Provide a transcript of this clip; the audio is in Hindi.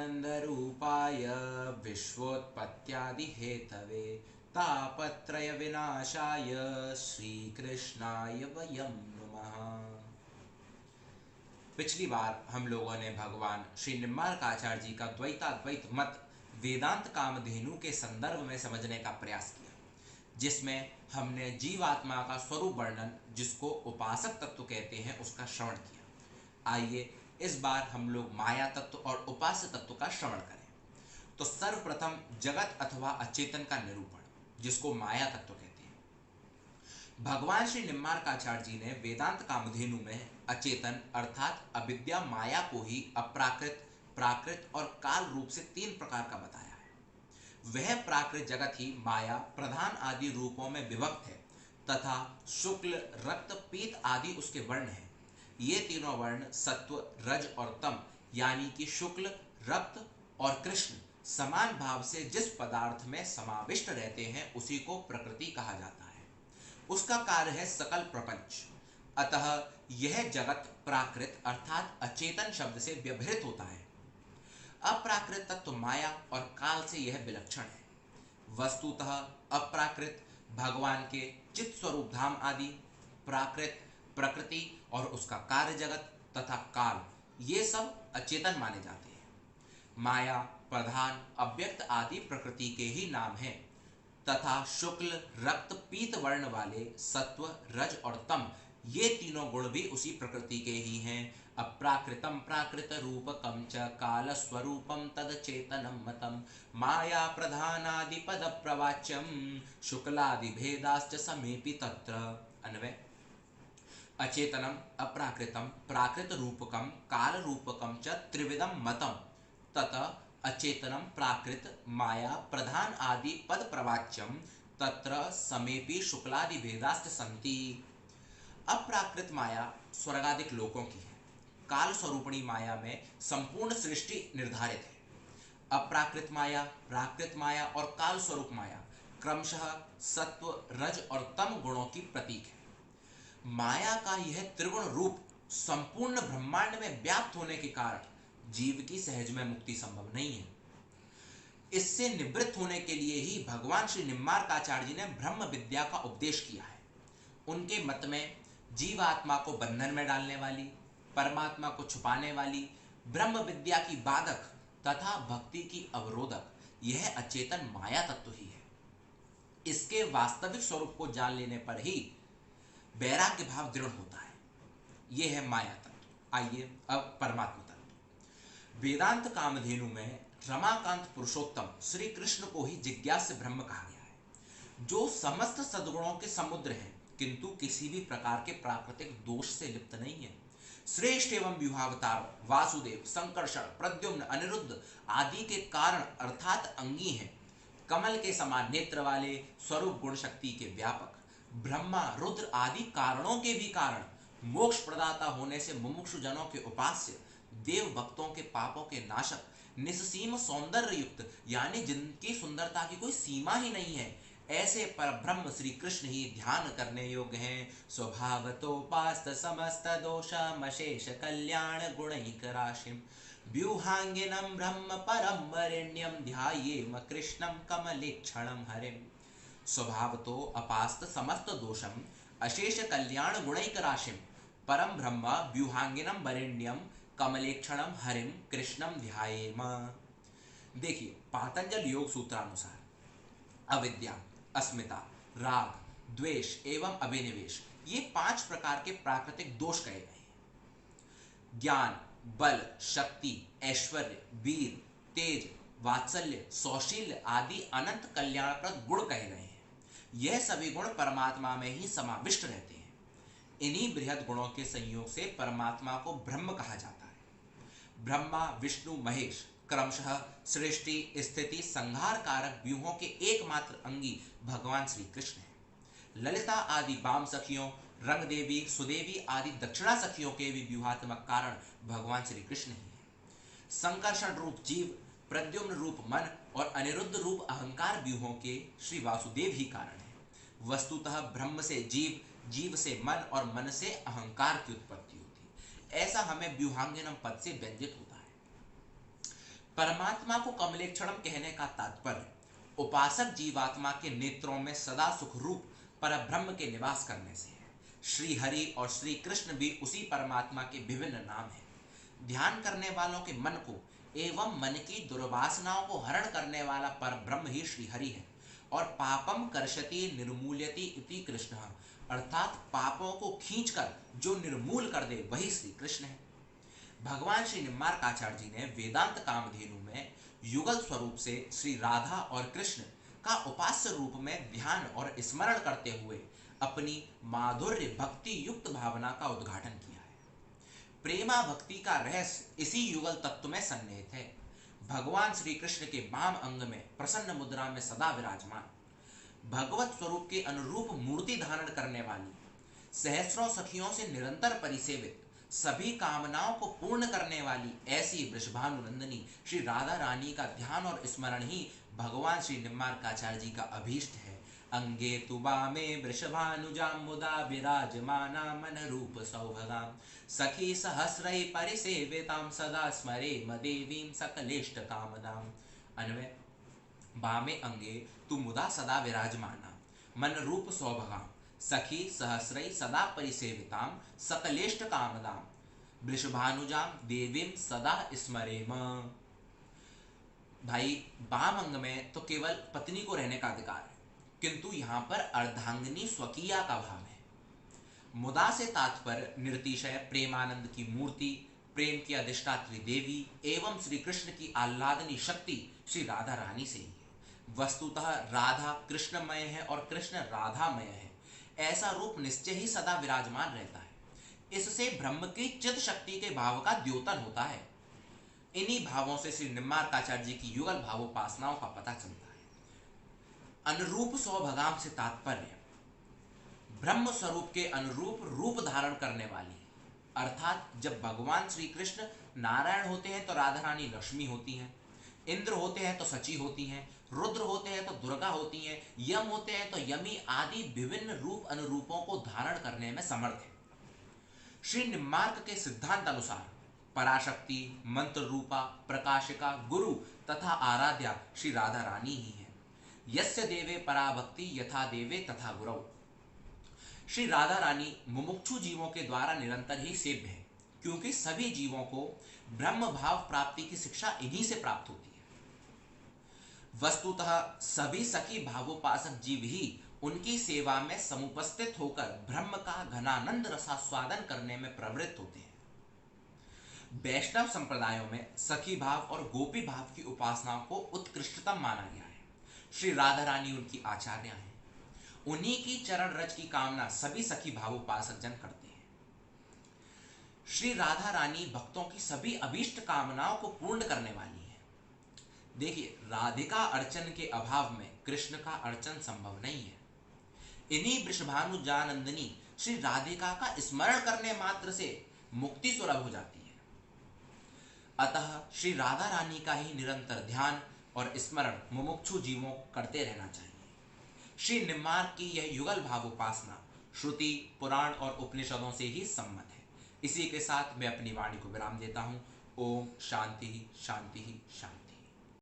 सच्चिदानन्दरूपाय विश्वोत्पत्त्यादिहेतवे तापत्रय विनाशाय श्रीकृष्णाय वयं नमः। पिछली बार हम लोगों ने भगवान श्री निम्बार्काचार्य जी का द्वैताद्वैत मत वेदांत कामधेनु के संदर्भ में समझने का प्रयास किया, जिसमें हमने जीवात्मा का स्वरूप वर्णन, जिसको उपासक तत्व कहते हैं, उसका श्रवण किया। आइए इस बार हम लोग माया तत्व और उपास्य तत्व का श्रवण करें। तो सर्वप्रथम जगत अथवा अचेतन का निरूपण, जिसको माया तत्व कहते हैं। भगवान श्री निम्बार्काचार्य जी ने वेदांत कामधेनु में अचेतन अर्थात अविद्या माया को ही अप्राकृत, प्राकृत और काल रूप से तीन प्रकार का बताया है। वह प्राकृत जगत ही माया प्रधान आदि रूपों में विभक्त है तथा शुक्ल, रक्त, पीत आदि उसके वर्ण हैं। ये तीनों वर्ण सत्व, रज और तम यानी कि शुक्ल, रक्त और कृष्ण समान भाव से जिस पदार्थ में समाविष्ट रहते हैं उसी को प्रकृति कहा जाता है। उसका कार्य है सकल प्रपंच। अतः यह जगत प्राकृत अर्थात अचेतन शब्द से व्यवहृत होता है। अप्राकृत तत्व माया और काल से यह विलक्षण है। वस्तुतः अप्राकृत भगवान के चित स्वरूप धाम आदि, प्राकृत प्रकृति और उसका कार्य जगत तथा काल, ये सब अचेतन माने जाते हैं। माया प्रधान, अव्यक्त आदि प्रकृति के ही नाम हैं तथा शुक्ल, रक्त, पीत वर्ण वाले सत्व, रज और तम, ये तीनों गुण भी उसी प्रकृति के ही हैं। अप्राकृतम प्राकृत रूपकम च काल स्वरूपम तद चेतनम मतम माया प्रधानादि पद प्रवाच्यम शुक्लादि भेदाश्च समेपि तत्र। अन्वय: अचेतनम, अप्राकृतम, प्राकृत रूपकम, काल रूपकम च त्रिविधम मतम तत अचेतनम प्राकृत माया प्रधान आदि पद प्रवाच्यम तत्र समेपि शुक्लादि भेदाश्च सन्ति। अप्राकृत माया स्वर्गादिक लोकों की है। काल स्वरूपिणी माया में संपूर्ण सृष्टि निर्धारित है। अप्राकृत माया, प्राकृत माया और काल स्वरूप माया क्रमशः सत्व, रज और तम गुणों की प्रतीक है। माया का यह त्रिगुण रूप संपूर्ण ब्रह्मांड में व्याप्त होने के कारण जीव की सहज में मुक्ति संभव नहीं है। इससे निवृत्त होने के लिए ही भगवान श्री निम्बार्काचार्य जी ने ब्रह्म विद्या का उपदेश किया है। उनके मत में जीवात्मा को बंधन में डालने वाली, परमात्मा को छुपाने वाली ब्रह्म विद्या की बाधक तथा भक्ति की अवरोधक यह अचेतन माया तत्व ही है। इसके वास्तविक स्वरूप को जान लेने पर ही वैराग्य भाव दृढ़ होता है। यह है माया तत्व। आइए अब परमात्मा तत्व। वेदांत कामधेनु में रमाकांत पुरुषोत्तम श्री कृष्ण को ही जिज्ञास्य ब्रह्म कहा गया है, जो समस्त सद्गुणों के समुद्र हैं किंतु किसी भी प्रकार के प्राकृतिक दोष से लिप्त नहीं है। श्रेष्ठ एवं व्यूहावतार वासुदेव, संकर्षण, प्रद्युम्न, अनिरुद्ध आदि के कारण अर्थात अंगी हैं। कमल के समान नेत्र वाले, स्वरूप गुण शक्ति के व्यापक, ब्रह्मा, रुद्र आदि कारणों के भी कारण, मोक्ष प्रदाता होने से मुमुक्षु जनों के उपास्य, देव भक्तों के पापों के नाशक, निस्सीम सौंदर्य युक्त यानी जिनकी सुंदरता की कोई सीमा ही नहीं है, ऐसे पर ब्रह्म श्री कृष्ण ही ध्यान करने योग्य हैं। स्वभावतोपास्त समस्त दोषमशेष कल्याण गुणैक राशिम व्यूहांगिनम ब्रह्म परम वरेण्यम ध्यायेम कृष्णम कमलेक्षणम हरिम। स्वभावतो अपास्त समस्त दोषम अशेष कल्याण गुणैक राशिम परम ब्रह्म व्यूहांगिनम वरेण्यम कमलेक्षणम हरिम कृष्णम ध्यायेम। देखिए, पातंजल योग सूत्रानुसार अविद्या, अस्मिता, राग, द्वेष एवं अभिनिवेश, ये 5 प्रकार के प्राकृतिक दोष कहे गए हैं। ज्ञान, बल, शक्ति, ऐश्वर्य, वीर, तेज, वात्सल्य, सौशील्य आदि अनंत कल्याणप्रद गुण कहे गए हैं। यह सभी गुण परमात्मा में ही समाविष्ट रहते हैं। इन्हीं बृहद गुणों के संयोग से परमात्मा को ब्रह्म कहा जाता है। ब्रह्मा, विष्णु, महेश क्रमशः सृष्टि, स्थिति, संहार कारक व्यूहों के एकमात्र अंगी भगवान श्री कृष्ण हैं। ललिता आदि वाम सखियों, रंग देवी, सुदेवी आदि दक्षिणा सखियों के भी व्यूहात्मक कारण भगवान श्री कृष्ण ही हैं। संकर्षण रूप जीव, प्रद्युम्न रूप मन और अनिरुद्ध रूप अहंकार व्यूहों के श्री वासुदेव ही कारण है। वस्तुतः ब्रह्म से जीव, जीव से मन और मन से अहंकार की उत्पत्ति होती है। ऐसा हमें व्यूहांगिनम पद से व्यंजित होता है। परमात्मा को कमलेक्षणम कहने का तात्पर्य उपासक जीवात्मा के नेत्रों में सदा सुख रूप परब्रह्म के निवास करने से है। श्री हरि और श्री कृष्ण भी उसी परमात्मा के विभिन्न नाम हैं। ध्यान करने वालों के मन को एवं मन की दुर्वासनाओं को हरण करने वाला परब्रह्म ही श्री हरि है। और पापम कर्षति निर्मूल्यति इति कृष्ण, अर्थात पापों को खींचकर जो निर्मूल कर दे वही श्री कृष्ण है। भगवान श्री निम्बार्काचार्य जी ने वेदांत कामधेनु में युगल स्वरूप से श्री राधा और कृष्ण का उपास्य रूप में ध्यान और स्मरण करते हुए अपनी माधुर्य भक्ति युक्त भावना का उद्घाटन किया है। प्रेमा भक्ति का रहस्य इसी युगल तत्व में सन्निहित है। भगवान श्री कृष्ण के वाम अंग में प्रसन्न मुद्रा में सदा विराजमान, भगवत स्वरूप के अनुरूप मूर्ति धारण करने वाली, सहस्रों सखियों से निरंतर परिसेवित, सभी कामनाओं को पूर्ण करने वाली ऐसी वृषभानुनंदिनी श्री राधा रानी का ध्यान और स्मरण ही भगवान श्री निम्बार्काचार्य जी का अभीष्ट है। अंगे तु वामे वृषभानुजां मुदा विराजमाना मन रूप सौभगां, सखी सहस्रै परिसेवितां सदा स्मरेम देवीं सकलेष्ट कामदां। अन्वय, वामे अंगे तु मुदा सदा विराजमाना मन रूप सौभगां, सखी सहस्रै सदा परिसेवितां सकलेष्ट कामदां, वृषभानुजां देवीं सदा स्मरेम। भाई, वाम अंग में तो केवल पत्नी को रहने का अधिकार है, किंतु यहाँ पर अर्धांगिनी स्वकीया का भाव है। मुदा से तात्पर्य निर्तिशय प्रेमानंद की मूर्ति, प्रेम की अधिष्ठात्री देवी एवं श्री कृष्ण की आह्लादनी शक्ति श्री राधा रानी से ही है। वस्तुतः राधा कृष्णमय है और कृष्ण राधामय है, ऐसा रूप निश्चय ही सदा विराजमान रहता है। इससे ब्रह्म की चित शक्ति के भाव का द्योतन होता है। इन्हीं भावों से श्री निम्बार्काचार्य जी की युगल भावोपासनाओं का पता चलता है। अनुरूप सौभगाम से तात्पर्य ब्रह्म स्वरूप के अनुरूप रूप धारण करने वाली, अर्थात जब भगवान श्री कृष्ण नारायण होते हैं तो राधा रानी लक्ष्मी होती हैं, इंद्र होते हैं तो सची होती हैं, रुद्र होते हैं तो दुर्गा होती हैं, यम होते हैं तो यमी आदि विभिन्न रूप अनुरूपों को धारण करने में समर्थ है। श्री निम्बार्क के सिद्धांत अनुसार पराशक्ति, मंत्र रूपा, प्रकाशिका, गुरु तथा आराध्या श्री राधा रानी ही है। यस्य देवे पराभक्ति यथा देवे तथा गुरौ। श्री राधा रानी मुमुक्षु जीवों के द्वारा निरंतर ही सेव्य है, क्योंकि सभी जीवों को ब्रह्म भाव प्राप्ति की शिक्षा इन्हीं से प्राप्त होती है। वस्तुतः सभी सखी भावोपासक जीव ही उनकी सेवा में समुपस्थित होकर ब्रह्म का घनानंद रसास्वादन करने में प्रवृत्त होते हैं। वैष्णव संप्रदायों में सखी भाव और गोपी भाव की उपासनाओं को उत्कृष्टतम माना गया है। श्री राधा रानी उनकी आचार्य हैं। उन्हीं की चरण रज की कामना सभी सखी भावोपासक जन करते हैं। श्री राधा रानी भक्तों की सभी अभीष्ट कामनाओं को पूर्ण करने वाली है। देखिए, राधिका अर्चन के अभाव में कृष्ण का अर्चन संभव नहीं है। इन्हीं वृषभानुजानंदिनी श्री राधिका का स्मरण करने मात्र से मुक्ति सुलभ हो जाती है। अतः श्री राधा रानी का ही निरंतर ध्यान और स्मरण मुमुक्षु जीवों करते रहना चाहिए। श्री निम्बार्क की यह युगल भावोपासना श्रुति, पुराण और उपनिषदों से ही सम्मत है। इसी के साथ मैं अपनी वाणी को विराम देता हूँ। ओम शांति शांति शांति।